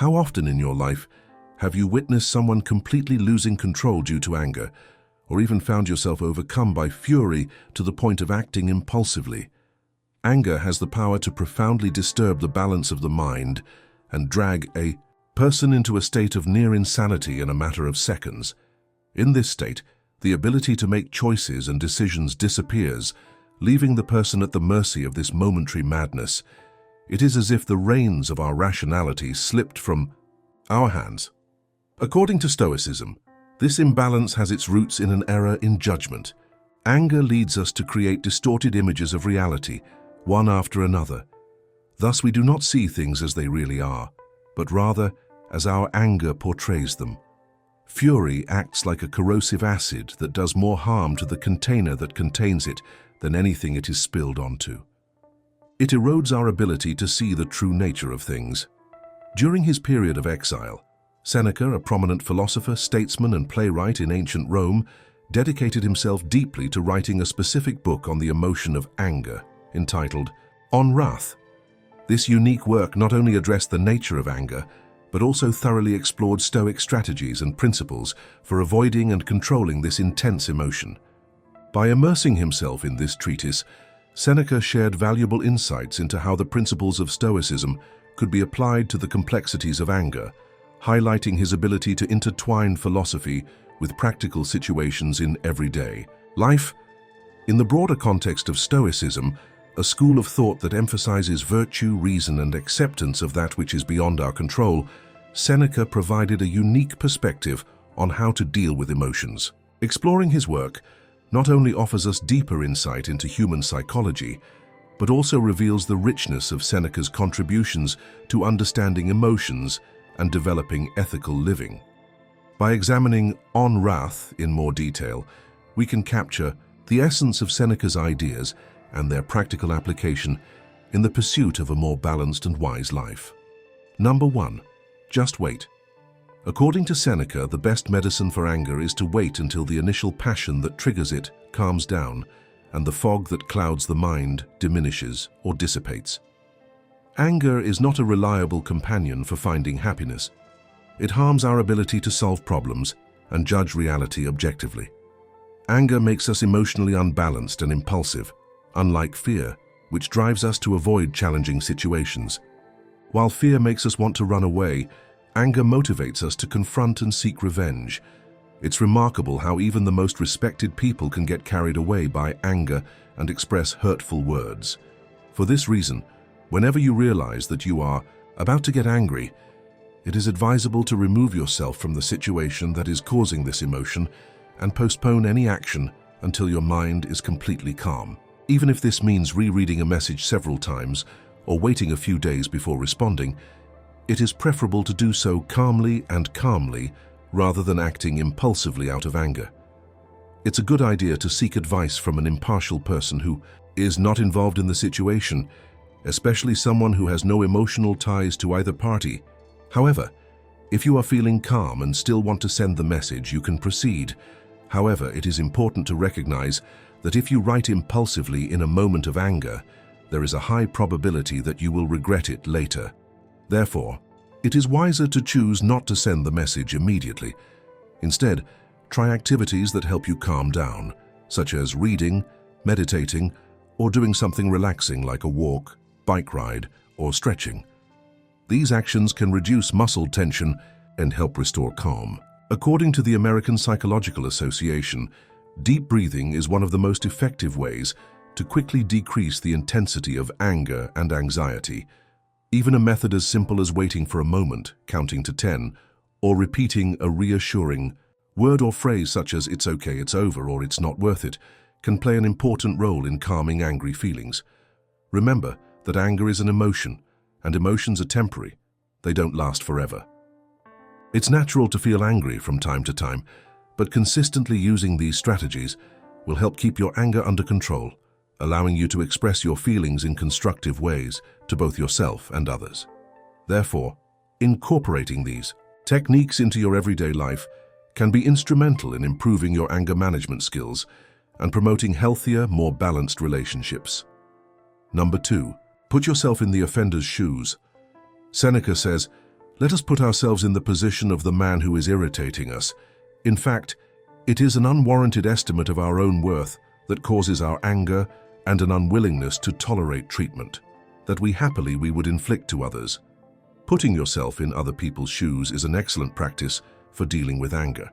How often in your life have you witnessed someone completely losing control due to anger, or even found yourself overcome by fury to the point of acting impulsively? Anger has the power to profoundly disturb the balance of the mind and drag a person into a state of near insanity in a matter of seconds. In this state, the ability to make choices and decisions disappears, leaving the person at the mercy of this momentary madness. It is as if the reins of our rationality slipped from our hands. According to Stoicism, this imbalance has its roots in an error in judgment. Anger leads us to create distorted images of reality, one after another. Thus, we do not see things as they really are, but rather as our anger portrays them. Fury acts like a corrosive acid that does more harm to the container that contains it than anything it is spilled onto. It erodes our ability to see the true nature of things. During his period of exile, Seneca, a prominent philosopher, statesman, and playwright in ancient Rome, dedicated himself deeply to writing a specific book on the emotion of anger, entitled On Wrath. This unique work not only addressed the nature of anger, but also thoroughly explored Stoic strategies and principles for avoiding and controlling this intense emotion. By immersing himself in this treatise, Seneca shared valuable insights into how the principles of Stoicism could be applied to the complexities of anger, highlighting his ability to intertwine philosophy with practical situations in everyday life. In the broader context of Stoicism, a school of thought that emphasizes virtue, reason, and acceptance of that which is beyond our control, Seneca provided a unique perspective on how to deal with emotions. Exploring his work not only offers us deeper insight into human psychology, but also reveals the richness of Seneca's contributions to understanding emotions and developing ethical living. By examining On Wrath in more detail, we can capture the essence of Seneca's ideas and their practical application in the pursuit of a more balanced and wise life. Number 1. Just wait. According to Seneca, the best medicine for anger is to wait until the initial passion that triggers it calms down and the fog that clouds the mind diminishes or dissipates. Anger is not a reliable companion for finding happiness. It harms our ability to solve problems and judge reality objectively. Anger makes us emotionally unbalanced and impulsive, unlike fear, which drives us to avoid challenging situations. While fear makes us want to run away, anger motivates us to confront and seek revenge. It's remarkable how even the most respected people can get carried away by anger and express hurtful words. For this reason, whenever you realize that you are about to get angry, it is advisable to remove yourself from the situation that is causing this emotion and postpone any action until your mind is completely calm. Even if this means rereading a message several times or waiting a few days before responding, it is preferable to do so calmly rather than acting impulsively out of anger. It's a good idea to seek advice from an impartial person who is not involved in the situation, especially someone who has no emotional ties to either party. However, if you are feeling calm and still want to send the message, you can proceed. However, it is important to recognize that if you write impulsively in a moment of anger, there is a high probability that you will regret it later. Therefore, it is wiser to choose not to send the message immediately. Instead, try activities that help you calm down, such as reading, meditating, or doing something relaxing like a walk, bike ride, or stretching. These actions can reduce muscle tension and help restore calm. According to the American Psychological Association, deep breathing is one of the most effective ways to quickly decrease the intensity of anger and anxiety. Even a method as simple as waiting for a moment, counting to 10, or repeating a reassuring word or phrase such as "it's okay, it's over," or "it's not worth it," can play an important role in calming angry feelings. Remember that anger is an emotion, and emotions are temporary. They don't last forever. It's natural to feel angry from time to time, but consistently using these strategies will help keep your anger under control, allowing you to express your feelings in constructive ways to both yourself and others. Therefore, incorporating these techniques into your everyday life can be instrumental in improving your anger management skills and promoting healthier, more balanced relationships. Number 2, put yourself in the offender's shoes. Seneca says, Let us put ourselves in the position of the man who is irritating us. In fact, it is an unwarranted estimate of our own worth that causes our anger and an unwillingness to tolerate treatment that we would inflict to others. Putting yourself in other people's shoes is an excellent practice for dealing with anger.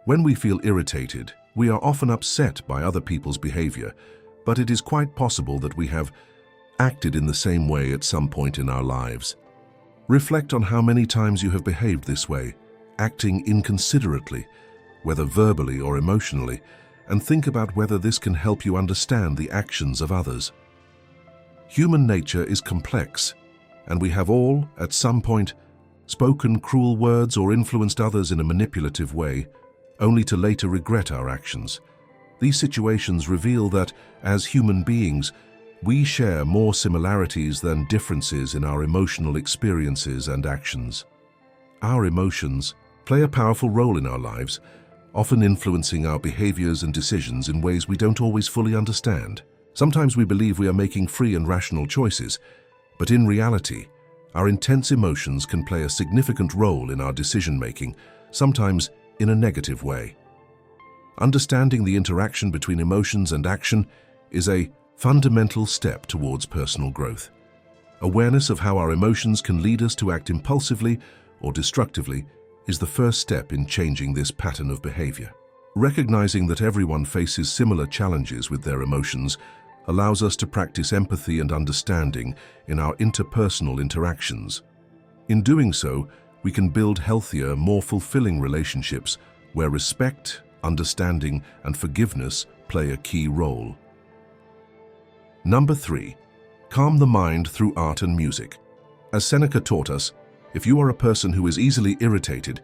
When we feel irritated, we are often upset by other people's behavior, but it is quite possible that we have acted in the same way at some point in our lives. Reflect on how many times you have behaved this way, acting inconsiderately, whether verbally or emotionally, and think about whether this can help you understand the actions of others. Human nature is complex, and we have all, at some point, spoken cruel words or influenced others in a manipulative way, only to later regret our actions. These situations reveal that, as human beings, we share more similarities than differences in our emotional experiences and actions. Our emotions play a powerful role in our lives, often influencing our behaviors and decisions in ways we don't always fully understand. Sometimes we believe we are making free and rational choices, but in reality, our intense emotions can play a significant role in our decision-making, sometimes in a negative way. Understanding the interaction between emotions and action is a fundamental step towards personal growth. Awareness of how our emotions can lead us to act impulsively or destructively is the first step in changing this pattern of behavior. Recognizing that everyone faces similar challenges with their emotions allows us to practice empathy and understanding in our interpersonal interactions. In doing so, we can build healthier, more fulfilling relationships where respect, understanding, and forgiveness play a key role. Number 3. Calm the mind through art and music. As Seneca taught us, if you are a person who is easily irritated,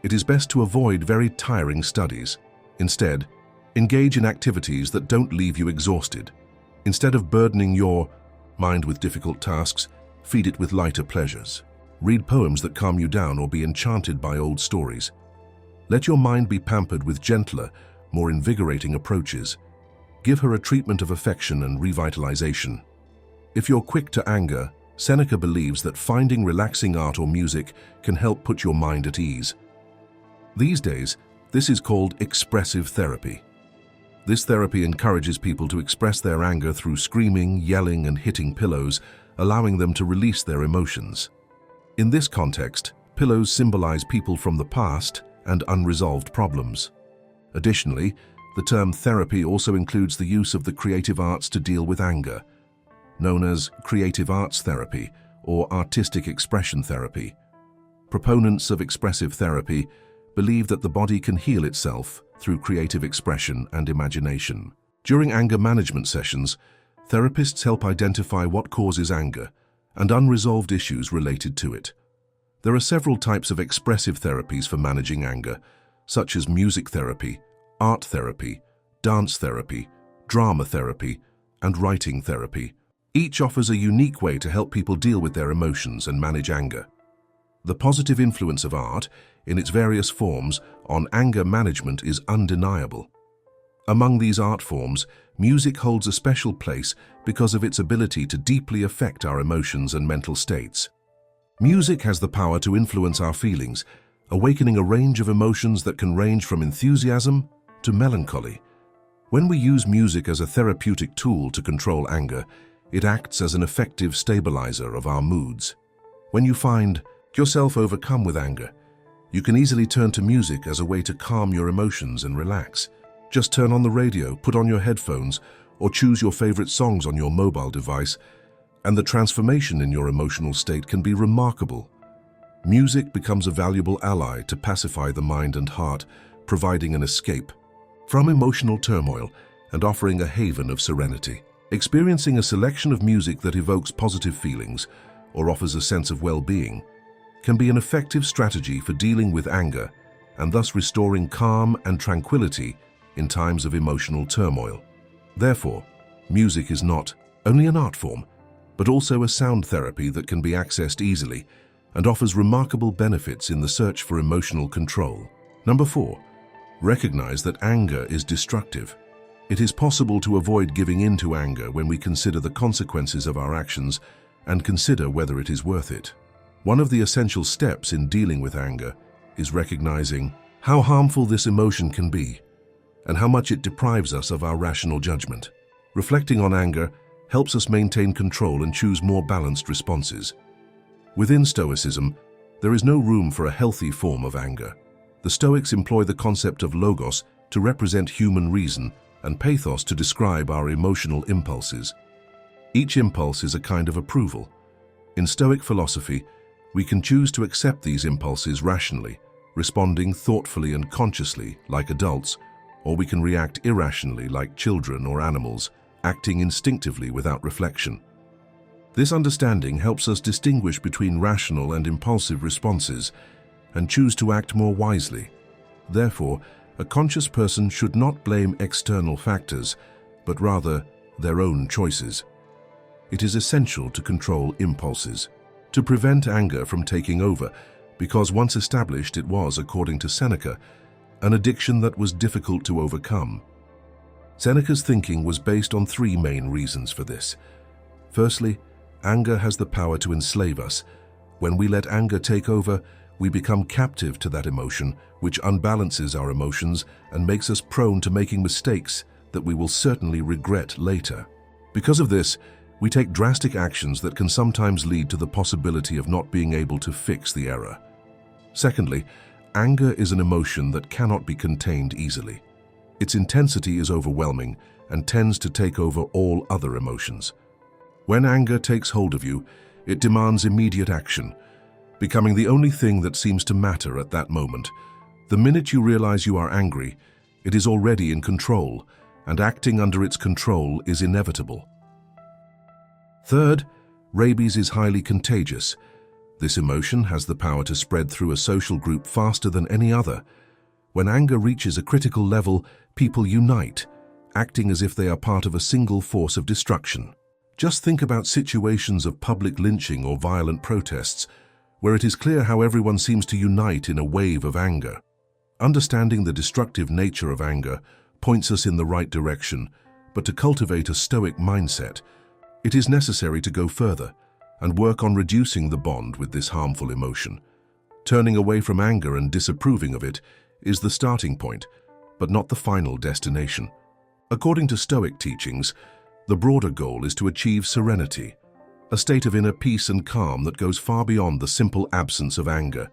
it is best to avoid very tiring studies. Instead, engage in activities that don't leave you exhausted. Instead of burdening your mind with difficult tasks, feed it with lighter pleasures. Read poems that calm you down or be enchanted by old stories. Let your mind be pampered with gentler, more invigorating approaches. Give her a treatment of affection and revitalization. If you're quick to anger, Seneca believes that finding relaxing art or music can help put your mind at ease. These days, this is called expressive therapy. This therapy encourages people to express their anger through screaming, yelling, and hitting pillows, allowing them to release their emotions. In this context, pillows symbolize people from the past and unresolved problems. Additionally, the term therapy also includes the use of the creative arts to deal with anger, known as creative arts therapy or artistic expression therapy. Proponents of expressive therapy believe that the body can heal itself through creative expression and imagination. During anger management sessions, therapists help identify what causes anger and unresolved issues related to it. There are several types of expressive therapies for managing anger, such as music therapy, art therapy, dance therapy, drama therapy, and writing therapy. Each offers a unique way to help people deal with their emotions and manage anger. The positive influence of art, in its various forms, on anger management is undeniable. Among these art forms, music holds a special place because of its ability to deeply affect our emotions and mental states. Music has the power to influence our feelings, awakening a range of emotions that can range from enthusiasm to melancholy. When we use music as a therapeutic tool to control anger, it acts as an effective stabilizer of our moods. When you find yourself overcome with anger, you can easily turn to music as a way to calm your emotions and relax. Just turn on the radio, put on your headphones, or choose your favorite songs on your mobile device, and the transformation in your emotional state can be remarkable. Music becomes a valuable ally to pacify the mind and heart, providing an escape from emotional turmoil and offering a haven of serenity. Experiencing a selection of music that evokes positive feelings or offers a sense of well-being can be an effective strategy for dealing with anger and thus restoring calm and tranquility in times of emotional turmoil. Therefore, music is not only an art form, but also a sound therapy that can be accessed easily and offers remarkable benefits in the search for emotional control. Number 4, recognize that anger is destructive. It is possible to avoid giving in to anger when we consider the consequences of our actions and consider whether it is worth it. One of the essential steps in dealing with anger is recognizing how harmful this emotion can be and how much it deprives us of our rational judgment. Reflecting on anger helps us maintain control and choose more balanced responses. Within Stoicism, there is no room for a healthy form of anger. The Stoics employ the concept of logos to represent human reason and pathos to describe our emotional impulses. Each impulse is a kind of approval. In Stoic philosophy, we can choose to accept these impulses rationally, responding thoughtfully and consciously like adults, or we can react irrationally like children or animals, acting instinctively without reflection. This understanding helps us distinguish between rational and impulsive responses and choose to act more wisely. Therefore, a conscious person should not blame external factors, but rather their own choices. It is essential to control impulses, to prevent anger from taking over, because once established it was, according to Seneca, an addiction that was difficult to overcome. Seneca's thinking was based on three main reasons for this. Firstly, anger has the power to enslave us. When we let anger take over, we become captive to that emotion, which unbalances our emotions and makes us prone to making mistakes that we will certainly regret later. Because of this, we take drastic actions that can sometimes lead to the possibility of not being able to fix the error. Secondly, anger is an emotion that cannot be contained easily. Its intensity is overwhelming and tends to take over all other emotions. When anger takes hold of you, it demands immediate action, becoming the only thing that seems to matter at that moment. The minute you realize you are angry, it is already in control, and acting under its control is inevitable. Third, rabies is highly contagious. This emotion has the power to spread through a social group faster than any other. When anger reaches a critical level, people unite, acting as if they are part of a single force of destruction. Just think about situations of public lynching or violent protests, where it is clear how everyone seems to unite in a wave of anger. Understanding the destructive nature of anger points us in the right direction, but to cultivate a Stoic mindset, it is necessary to go further and work on reducing the bond with this harmful emotion. Turning away from anger and disapproving of it is the starting point, but not the final destination. According to Stoic teachings, the broader goal is to achieve serenity, a state of inner peace and calm that goes far beyond the simple absence of anger.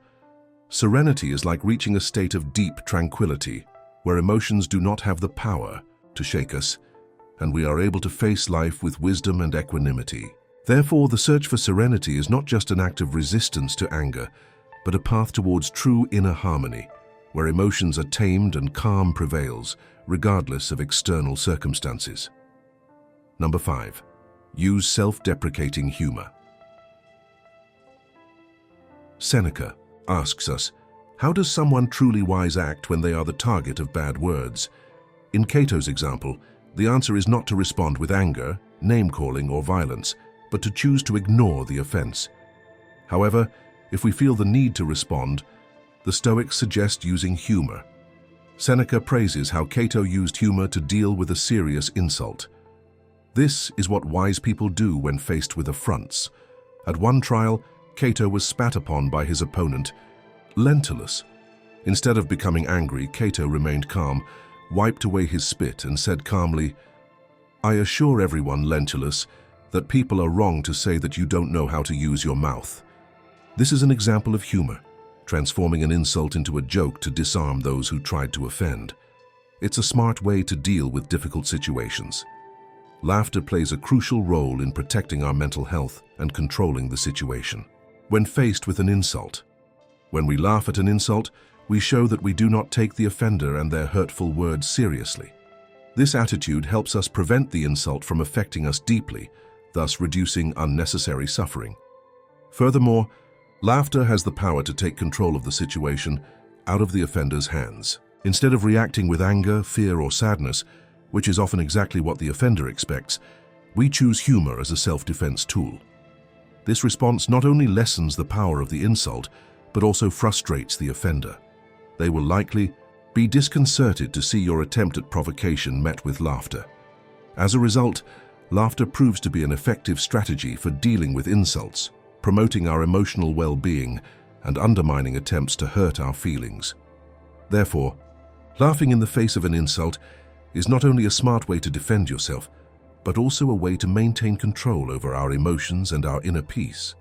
Serenity is like reaching a state of deep tranquility, where emotions do not have the power to shake us, and we are able to face life with wisdom and equanimity. Therefore, the search for serenity is not just an act of resistance to anger, but a path towards true inner harmony, where emotions are tamed and calm prevails, regardless of external circumstances. Number 5. Use self-deprecating humor. Seneca asks us, how does someone truly wise act when they are the target of bad words? In Cato's example, the answer is not to respond with anger, name-calling, or violence, but to choose to ignore the offense. However, if we feel the need to respond, the Stoics suggest using humor. Seneca praises how Cato used humor to deal with a serious insult. This is what wise people do when faced with affronts. At one trial, Cato was spat upon by his opponent, Lentulus. Instead of becoming angry, Cato remained calm, wiped away his spit, and said calmly, "I assure everyone, Lentulus, that people are wrong to say that you don't know how to use your mouth." This is an example of humor, transforming an insult into a joke to disarm those who tried to offend. It's a smart way to deal with difficult situations. Laughter plays a crucial role in protecting our mental health and controlling the situation. When faced with an insult, when we laugh at an insult, we show that we do not take the offender and their hurtful words seriously. This attitude helps us prevent the insult from affecting us deeply, thus reducing unnecessary suffering. Furthermore, laughter has the power to take control of the situation out of the offender's hands. Instead of reacting with anger, fear, or sadness, which is often exactly what the offender expects, we choose humor as a self-defense tool. This response not only lessens the power of the insult, but also frustrates the offender. They will likely be disconcerted to see your attempt at provocation met with laughter. As a result, laughter proves to be an effective strategy for dealing with insults, promoting our emotional well-being and undermining attempts to hurt our feelings. Therefore, laughing in the face of an insult is not only a smart way to defend yourself, but also a way to maintain control over our emotions and our inner peace.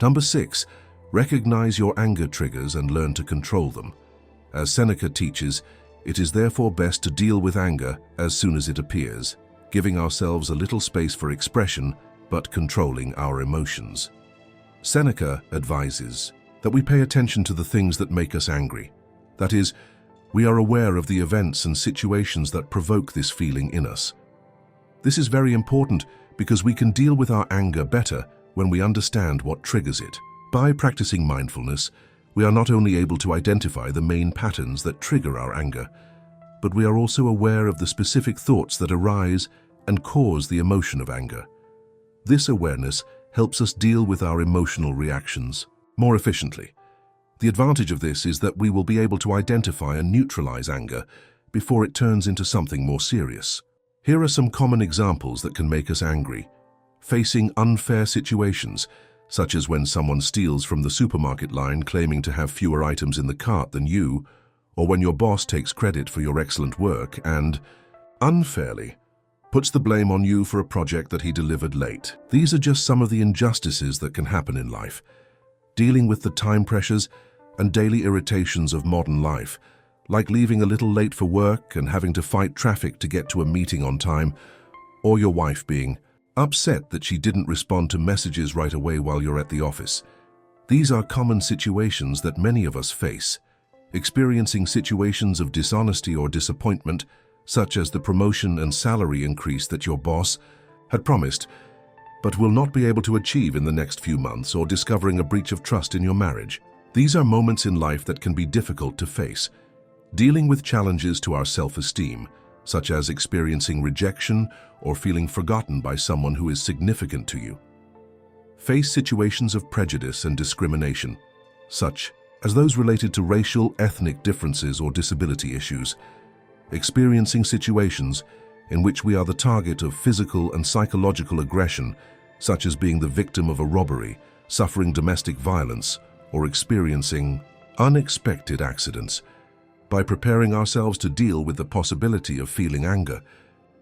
Number 6, recognize your anger triggers and learn to control them. As Seneca teaches, it is therefore best to deal with anger as soon as it appears, giving ourselves a little space for expression, but controlling our emotions. Seneca advises that we pay attention to the things that make us angry. That is, we are aware of the events and situations that provoke this feeling in us. This is very important because we can deal with our anger better when we understand what triggers it. By practicing mindfulness, we are not only able to identify the main patterns that trigger our anger, but we are also aware of the specific thoughts that arise and cause the emotion of anger. This awareness helps us deal with our emotional reactions more efficiently. The advantage of this is that we will be able to identify and neutralize anger before it turns into something more serious. Here are some common examples that can make us angry. Facing unfair situations, such as when someone steals from the supermarket line claiming to have fewer items in the cart than you, or when your boss takes credit for your excellent work and, unfairly, puts the blame on you for a project that he delivered late. These are just some of the injustices that can happen in life. Dealing with the time pressures and daily irritations of modern life, like leaving a little late for work and having to fight traffic to get to a meeting on time, or your wife being upset that she didn't respond to messages right away while you're at the office. These are common situations that many of us face. Experiencing situations of dishonesty or disappointment, such as the promotion and salary increase that your boss had promised, but will not be able to achieve in the next few months, or discovering a breach of trust in your marriage. These are moments in life that can be difficult to face. Dealing with challenges to our self-esteem, such as experiencing rejection or feeling forgotten by someone who is significant to you. Face situations of prejudice and discrimination, such as those related to racial, ethnic differences or disability issues. Experiencing situations in which we are the target of physical and psychological aggression, such as being the victim of a robbery, suffering domestic violence, or experiencing unexpected accidents. By preparing ourselves to deal with the possibility of feeling anger,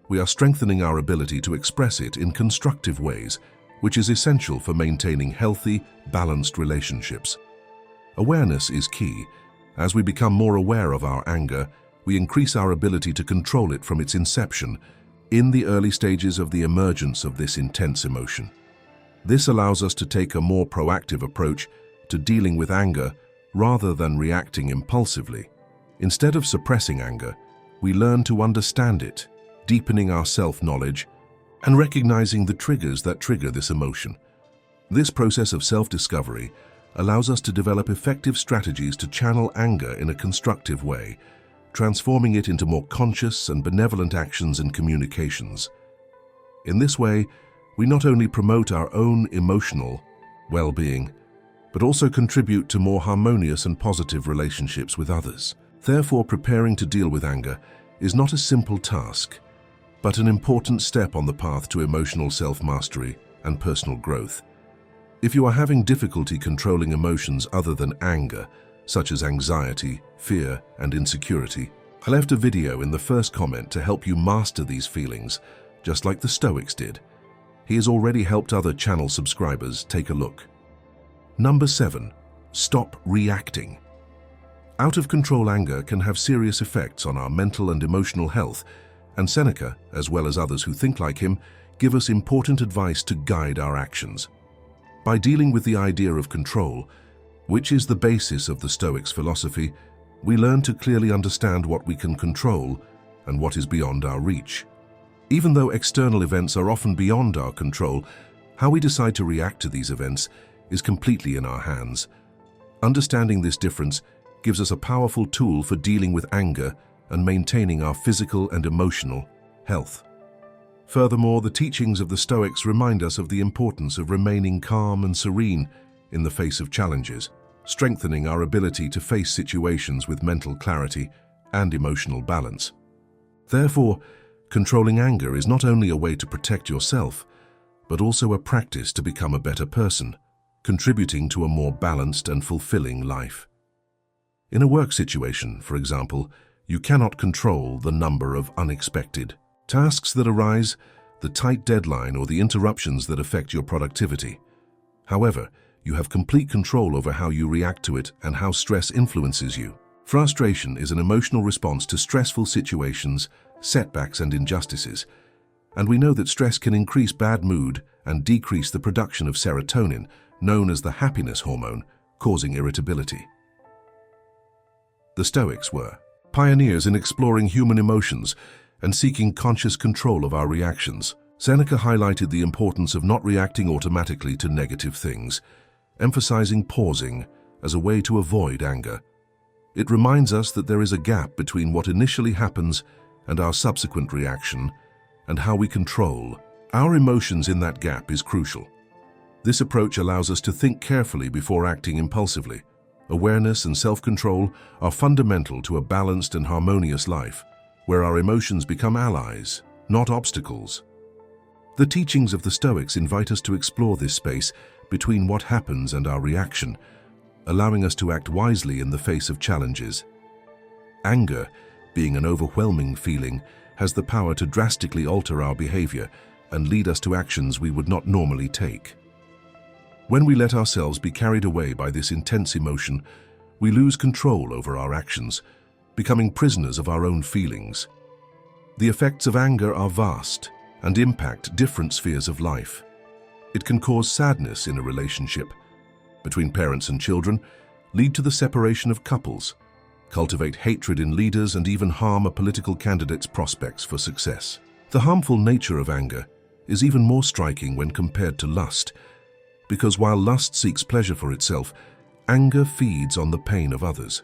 we are strengthening our ability to express it in constructive ways, which is essential for maintaining healthy, balanced relationships. Awareness is key. As we become more aware of our anger, we increase our ability to control it from its inception, in the early stages of the emergence of this intense emotion. This allows us to take a more proactive approach to dealing with anger rather than reacting impulsively. Instead of suppressing anger, we learn to understand it, deepening our self-knowledge and recognizing the triggers that trigger this emotion. This process of self-discovery allows us to develop effective strategies to channel anger in a constructive way, transforming it into more conscious and benevolent actions and communications. In this way, we not only promote our own emotional well-being, but also contribute to more harmonious and positive relationships with others. Therefore, preparing to deal with anger is not a simple task, but an important step on the path to emotional self-mastery and personal growth. If you are having difficulty controlling emotions other than anger, such as anxiety, fear, and insecurity, I left a video in the first comment to help you master these feelings, just like the Stoics did. He has already helped other channel subscribers. Take a look. Number 7. Stop reacting. Out-of-control anger can have serious effects on our mental and emotional health, and Seneca, as well as others who think like him, give us important advice to guide our actions. By dealing with the idea of control, which is the basis of the Stoics' philosophy, we learn to clearly understand what we can control and what is beyond our reach. Even though external events are often beyond our control, how we decide to react to these events is completely in our hands. Understanding this difference gives us a powerful tool for dealing with anger and maintaining our physical and emotional health. Furthermore, the teachings of the Stoics remind us of the importance of remaining calm and serene in the face of challenges, strengthening our ability to face situations with mental clarity and emotional balance. Therefore, controlling anger is not only a way to protect yourself, but also a practice to become a better person, contributing to a more balanced and fulfilling life. In a work situation, for example, you cannot control the number of unexpected tasks that arise, the tight deadline, or the interruptions that affect your productivity. However, you have complete control over how you react to it and how stress influences you. Frustration is an emotional response to stressful situations, setbacks, and injustices. And we know that stress can increase bad mood and decrease the production of serotonin, known as the happiness hormone, causing irritability. The Stoics were pioneers in exploring human emotions and seeking conscious control of our reactions. Seneca highlighted the importance of not reacting automatically to negative things, emphasizing pausing as a way to avoid anger. It reminds us that there is a gap between what initially happens and our subsequent reaction, and how we control our emotions in that gap is crucial. This approach allows us to think carefully before acting impulsively. Awareness and self-control are fundamental to a balanced and harmonious life, where our emotions become allies, not obstacles. The teachings of the Stoics invite us to explore this space between what happens and our reaction, allowing us to act wisely in the face of challenges. Anger, being an overwhelming feeling, has the power to drastically alter our behavior and lead us to actions we would not normally take. When we let ourselves be carried away by this intense emotion, we lose control over our actions, becoming prisoners of our own feelings. The effects of anger are vast and impact different spheres of life. It can cause sadness in a relationship between parents and children, lead to the separation of couples, cultivate hatred in leaders, and even harm a political candidate's prospects for success. The harmful nature of anger is even more striking when compared to lust, because while lust seeks pleasure for itself, anger feeds on the pain of others.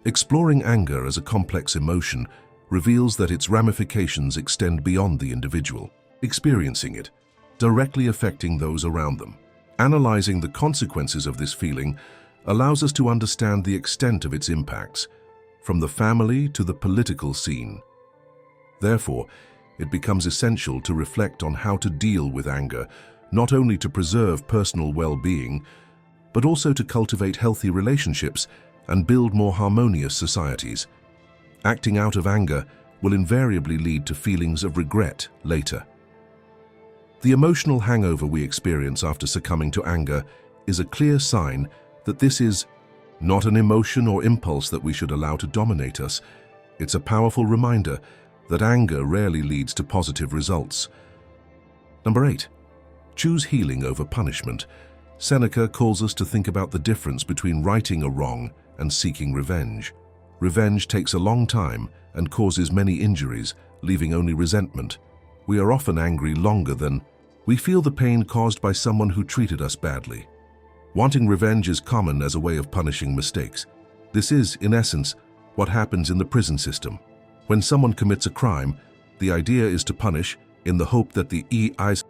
Exploring anger as a complex emotion reveals that its ramifications extend beyond the individual, experiencing it, directly affecting those around them. Analyzing the consequences of this feeling allows us to understand the extent of its impacts, from the family to the political scene. Therefore, it becomes essential to reflect on how to deal with anger, not only to preserve personal well-being, but also to cultivate healthy relationships and build more harmonious societies. Acting out of anger will invariably lead to feelings of regret later. The emotional hangover we experience after succumbing to anger is a clear sign that this is not an emotion or impulse that we should allow to dominate us. It's a powerful reminder that anger rarely leads to positive results. Number 8. Choose healing over punishment. Seneca calls us to think about the difference between righting a wrong and seeking revenge. Revenge takes a long time and causes many injuries, leaving only resentment. We are often angry longer than we feel the pain caused by someone who treated us badly. Wanting revenge is common as a way of punishing mistakes. This is, in essence, what happens in the prison system. When someone commits a crime, the idea is to punish in the hope that the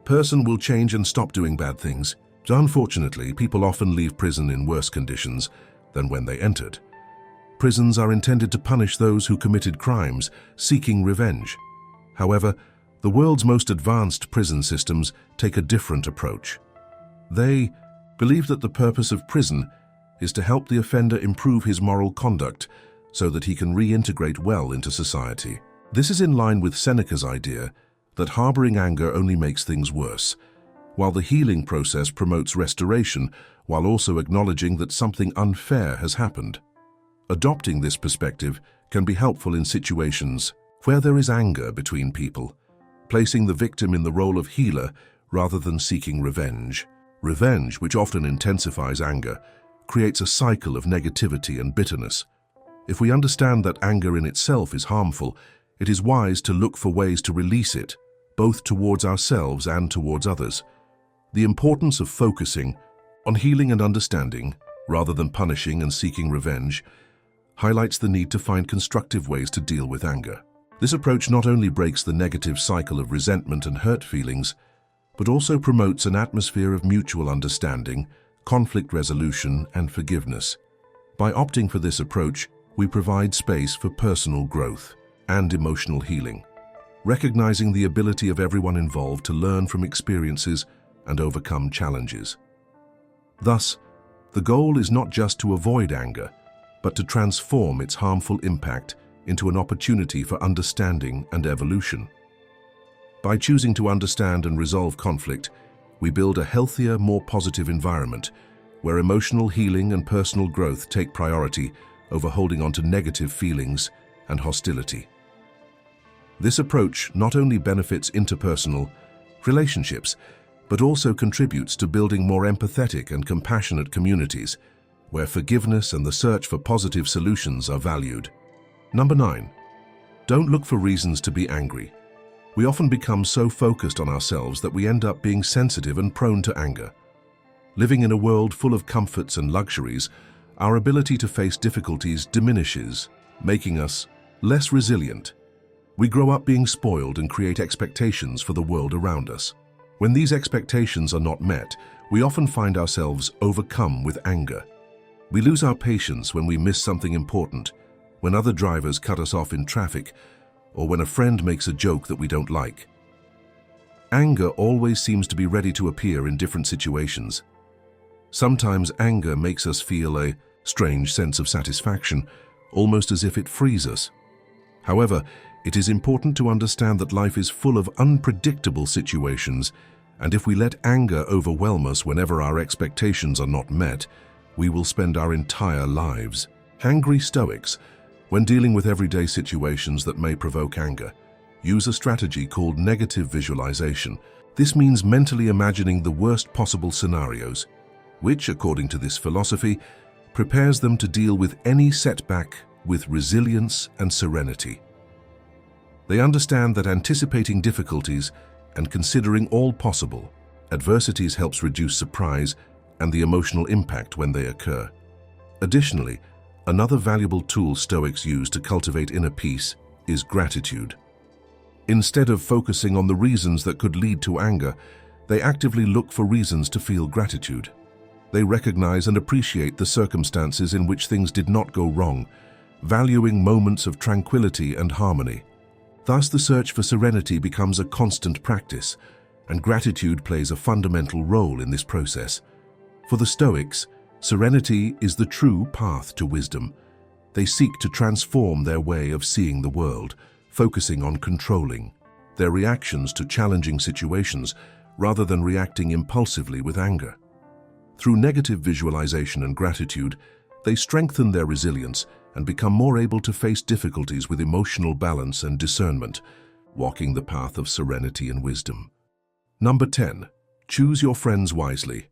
person will change and stop doing bad things. Unfortunately, people often leave prison in worse conditions than when they entered. Prisons are intended to punish those who committed crimes, seeking revenge. However, the world's most advanced prison systems take a different approach. They believe that the purpose of prison is to help the offender improve his moral conduct so that he can reintegrate well into society. This is in line with Seneca's idea that harboring anger only makes things worse, while the healing process promotes restoration while also acknowledging that something unfair has happened. Adopting this perspective can be helpful in situations where there is anger between people, placing the victim in the role of healer rather than seeking revenge. Revenge, which often intensifies anger, creates a cycle of negativity and bitterness. If we understand that anger in itself is harmful, it is wise to look for ways to release it, both towards ourselves and towards others. The importance of focusing on healing and understanding, rather than punishing and seeking revenge, highlights the need to find constructive ways to deal with anger. This approach not only breaks the negative cycle of resentment and hurt feelings, but also promotes an atmosphere of mutual understanding, conflict resolution, and forgiveness. By opting for this approach, we provide space for personal growth and emotional healing, recognizing the ability of everyone involved to learn from experiences and overcome challenges. Thus, the goal is not just to avoid anger, but to transform its harmful impact into an opportunity for understanding and evolution. By choosing to understand and resolve conflict, we build a healthier, more positive environment where emotional healing and personal growth take priority over holding on to negative feelings and hostility. This approach not only benefits interpersonal relationships, but also contributes to building more empathetic and compassionate communities where forgiveness and the search for positive solutions are valued. Number 9. Don't look for reasons to be angry. We often become so focused on ourselves that we end up being sensitive and prone to anger. Living in a world full of comforts and luxuries, our ability to face difficulties diminishes, making us less resilient. We grow up being spoiled and create expectations for the world around us. When these expectations are not met, we often find ourselves overcome with anger. We lose our patience when we miss something important, when other drivers cut us off in traffic, or when a friend makes a joke that we don't like. Anger always seems to be ready to appear in different situations. Sometimes anger makes us feel a strange sense of satisfaction, almost as if it frees us. However, it is important to understand that life is full of unpredictable situations, and if we let anger overwhelm us whenever our expectations are not met, we will spend our entire lives. Angry Stoics, when dealing with everyday situations that may provoke anger, use a strategy called negative visualization. This means mentally imagining the worst possible scenarios, which, according to this philosophy, prepares them to deal with any setback with resilience and serenity. They understand that anticipating difficulties and considering all possible adversities helps reduce surprise and the emotional impact when they occur. Additionally, another valuable tool Stoics use to cultivate inner peace is gratitude. Instead of focusing on the reasons that could lead to anger, they actively look for reasons to feel gratitude. They recognize and appreciate the circumstances in which things did not go wrong, valuing moments of tranquility and harmony. Thus, the search for serenity becomes a constant practice, and gratitude plays a fundamental role in this process. For the Stoics, serenity is the true path to wisdom. They seek to transform their way of seeing the world, focusing on controlling their reactions to challenging situations rather than reacting impulsively with anger. Through negative visualization and gratitude, they strengthen their resilience and become more able to face difficulties with emotional balance and discernment, walking the path of serenity and wisdom. Number 10. Choose your friends wisely.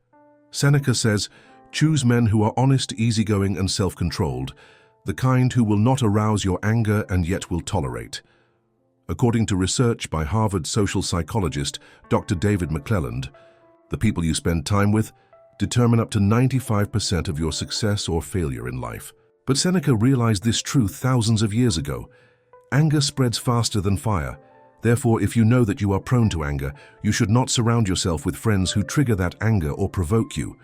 Seneca says, "Choose men who are honest, easygoing, and self-controlled, the kind who will not arouse your anger and yet will tolerate." According to research by Harvard social psychologist Dr. David McClelland, the people you spend time with determine up to 95% of your success or failure in life. But Seneca realized this truth thousands of years ago. Anger spreads faster than fire. Therefore, if you know that you are prone to anger, you should not surround yourself with friends who trigger that anger or provoke you.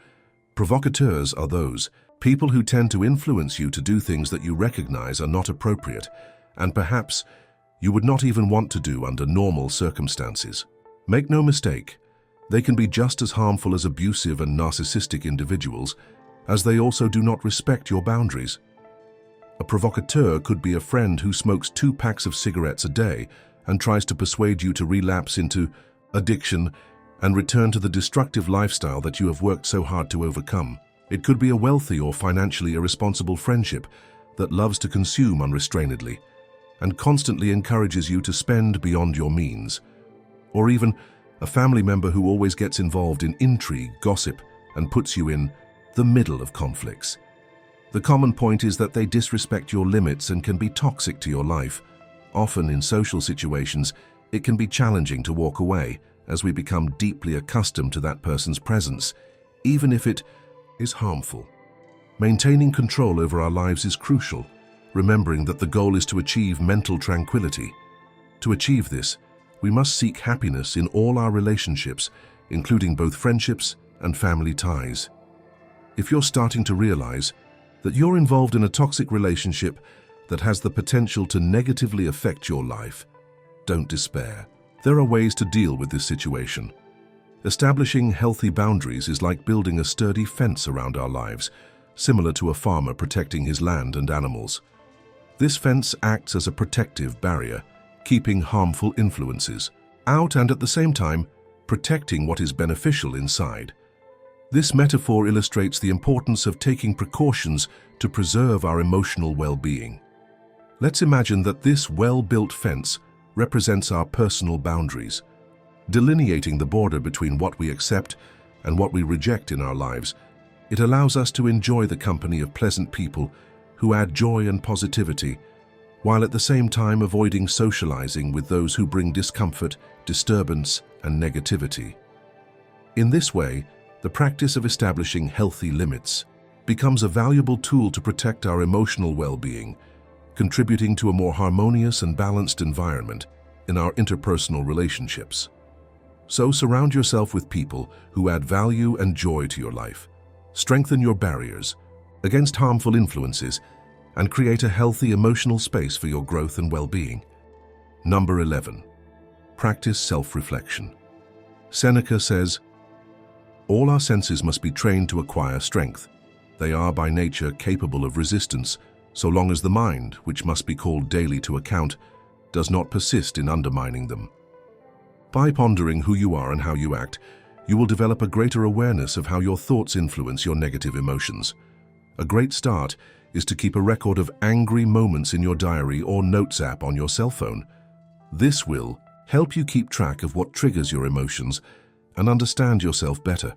Provocateurs are those people who tend to influence you to do things that you recognize are not appropriate, and perhaps you would not even want to do under normal circumstances. Make no mistake, they can be just as harmful as abusive and narcissistic individuals, as they also do not respect your boundaries. A provocateur could be a friend who smokes 2 packs of cigarettes a day and tries to persuade you to relapse into addiction and return to the destructive lifestyle that you have worked so hard to overcome. It could be a wealthy or financially irresponsible friendship that loves to consume unrestrainedly and constantly encourages you to spend beyond your means. Or even a family member who always gets involved in intrigue, gossip, and puts you in the middle of conflicts. The common point is that they disrespect your limits and can be toxic to your life. Often in social situations, it can be challenging to walk away as we become deeply accustomed to that person's presence, even if it is harmful. Maintaining control over our lives is crucial, remembering that the goal is to achieve mental tranquility. To achieve this, we must seek happiness in all our relationships, including both friendships and family ties. If you're starting to realize that you're involved in a toxic relationship that has the potential to negatively affect your life, don't despair. There are ways to deal with this situation. Establishing healthy boundaries is like building a sturdy fence around our lives, similar to a farmer protecting his land and animals. This fence acts as a protective barrier, keeping harmful influences out and at the same time protecting what is beneficial inside. This metaphor illustrates the importance of taking precautions to preserve our emotional well-being. Let's imagine that this well-built fence represents our personal boundaries, delineating the border between what we accept and what we reject in our lives. It allows us to enjoy the company of pleasant people who add joy and positivity, while at the same time avoiding socializing with those who bring discomfort, disturbance, and negativity. In this way, the practice of establishing healthy limits becomes a valuable tool to protect our emotional well-being, contributing to a more harmonious and balanced environment in our interpersonal relationships. So surround yourself with people who add value and joy to your life. Strengthen your barriers against harmful influences and create a healthy emotional space for your growth and well-being. Number 11. Practice self-reflection. Seneca says, "All our senses must be trained to acquire strength. They are by nature capable of resistance, so long as the mind, which must be called daily to account, does not persist in undermining them." By pondering who you are and how you act, you will develop a greater awareness of how your thoughts influence your negative emotions. A great start is to keep a record of angry moments in your diary or notes app on your cell phone. This will help you keep track of what triggers your emotions and understand yourself better.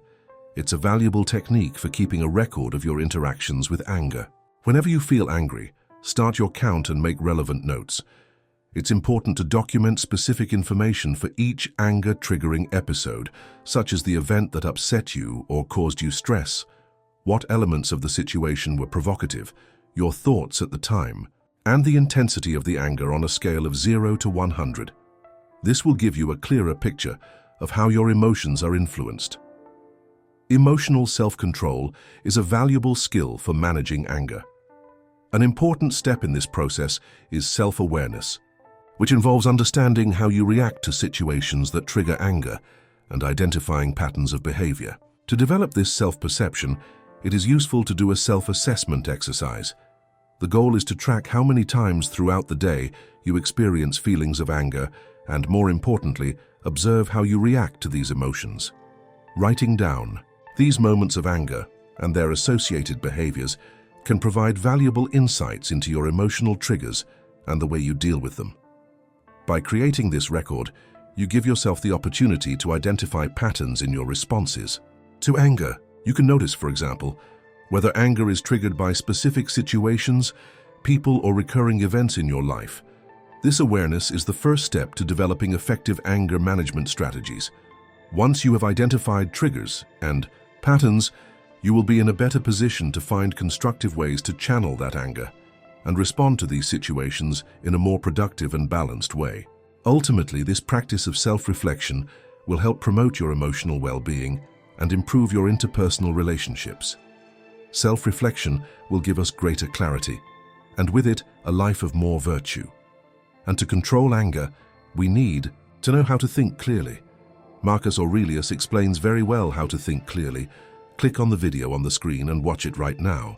It's a valuable technique for keeping a record of your interactions with anger. Whenever you feel angry, start your count and make relevant notes. It's important to document specific information for each anger-triggering episode, such as the event that upset you or caused you stress, what elements of the situation were provocative, your thoughts at the time, and the intensity of the anger on a scale of 0 to 100. This will give you a clearer picture of how your emotions are influenced. Emotional self-control is a valuable skill for managing anger. An important step in this process is self-awareness, which involves understanding how you react to situations that trigger anger and identifying patterns of behavior. To develop this self-perception, it is useful to do a self-assessment exercise. The goal is to track how many times throughout the day you experience feelings of anger and, more importantly, observe how you react to these emotions. Writing down these moments of anger and their associated behaviors can provide valuable insights into your emotional triggers and the way you deal with them. By creating this record, you give yourself the opportunity to identify patterns in your responses to anger. You can notice, for example, whether anger is triggered by specific situations, people, or recurring events in your life. This awareness is the first step to developing effective anger management strategies. Once you have identified triggers and patterns, you will be in a better position to find constructive ways to channel that anger and respond to these situations in a more productive and balanced way. Ultimately, this practice of self-reflection will help promote your emotional well-being and improve your interpersonal relationships. Self-reflection will give us greater clarity, and with it, a life of more virtue. And to control anger, we need to know how to think clearly. Marcus Aurelius explains very well how to think clearly. Click on the video on the screen and watch it right now.